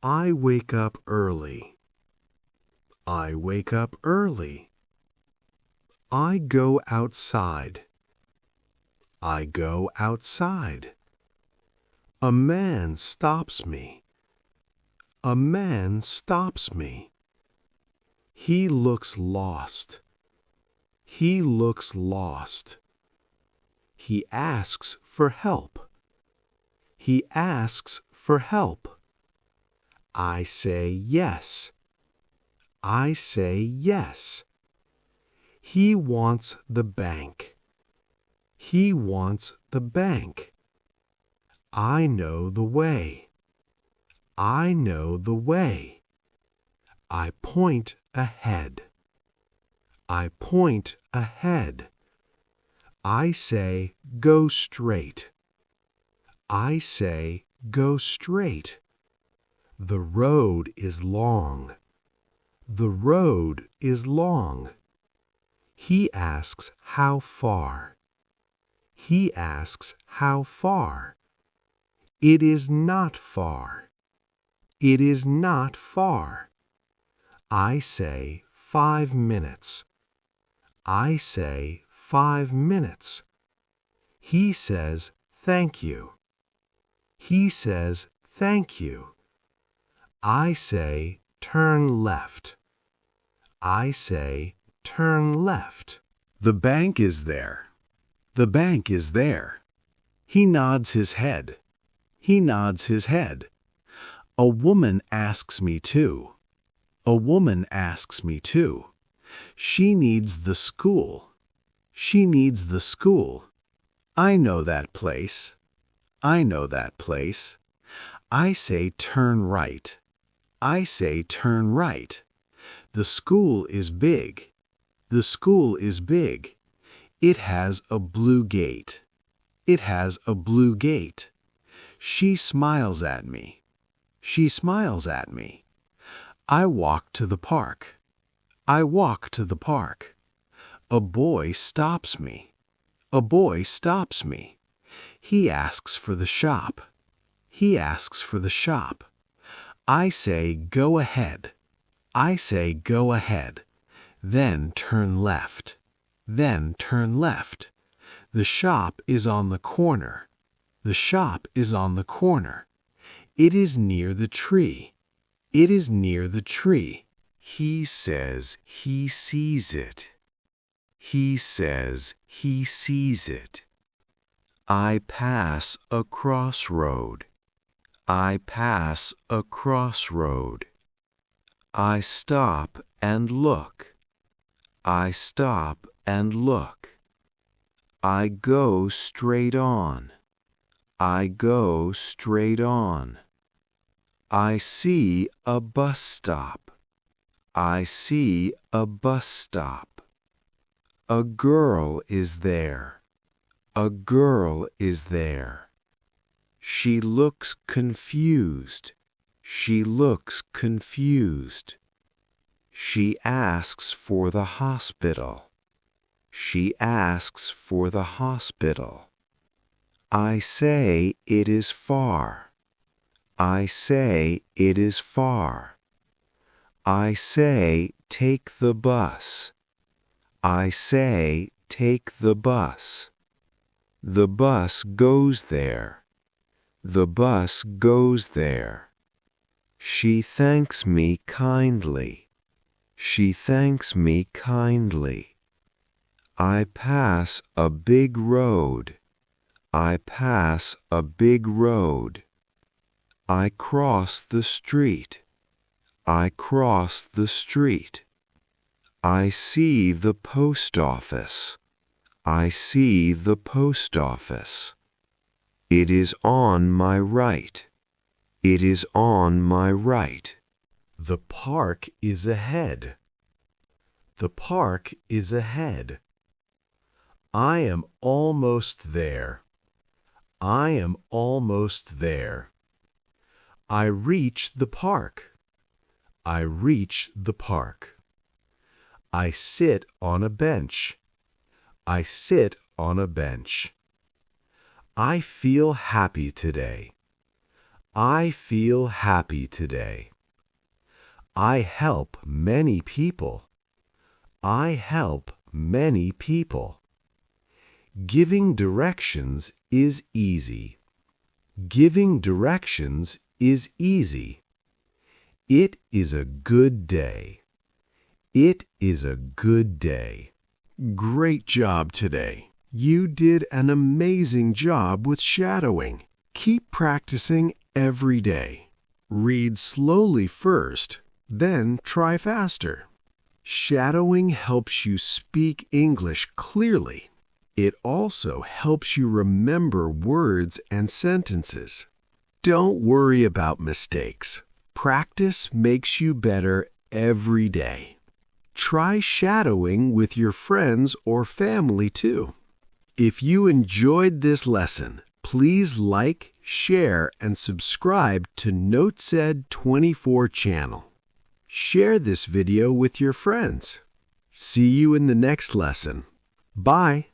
I wake up early. I wake up early. I go outside. I go outside. A man stops me. A man stops me. He looks lost. He looks lost. He asks for help. He asks for help. I say yes. I say yes. He wants the bank. He wants the bank. I know the way. I know the way. I point ahead. I point ahead. I say go straight. I say go straight. The road is long. The road is long. He asks how far. He asks how far. It is not far. It is not far. I say 5 minutes. I say 5 minutes. He says thank you. He says thank you. I say turn left. I say turn left. The bank is there. The bank is there. He nods his head. He nods his head. A woman asks me too. A woman asks me too. She needs the school. She needs the school. I know that place. I know that place. I say turn right. I say turn right. The school is big. The school is big. It has a blue gate. It has a blue gate. She smiles at me. She smiles at me. I walk to the park. I walk to the park. A boy stops me. A boy stops me. He asks for the shop. He asks for the shop. I say go ahead. I say go ahead. Then turn left. Then turn left. The shop is on the corner. The shop is on the corner. It is near the tree. It is near the tree. He says he sees it. He says he sees it. I pass a crossroad. I pass a crossroad. I stop and look. I stop and look. I go straight on. I go straight on. I see a bus stop. I see a bus stop. A girl is there. A girl is there. She looks confused. She looks confused. She asks for the hospital. She asks for the hospital. I say it is far. I say it is far. I say take the bus. I say take the bus. The bus goes there. The bus goes there. She thanks me kindly. She thanks me kindly. I pass a big road. I pass a big road. I cross the street. I cross the street. I see the post office. I see the post office. It is on my right. It is on my right. The park is ahead. The park is ahead. I am almost there. I am almost there. I reach the park. I reach the park. I sit on a bench. I sit on a bench. I feel happy today. I feel happy today. I help many people. I help many people. Giving directions is easy. Giving directions is easy. It is a good day. It is a good day. Great job today. You did an amazing job with shadowing. Keep practicing every day. Read slowly first, then try faster. Shadowing helps you speak English clearly. It also helps you remember words and sentences. Don't worry about mistakes. Practice makes you better every day. Try shadowing with your friends or family too. If you enjoyed this lesson, please like, share, and subscribe to NoteSaid24 channel. Share this video with your friends. See you in the next lesson. Bye.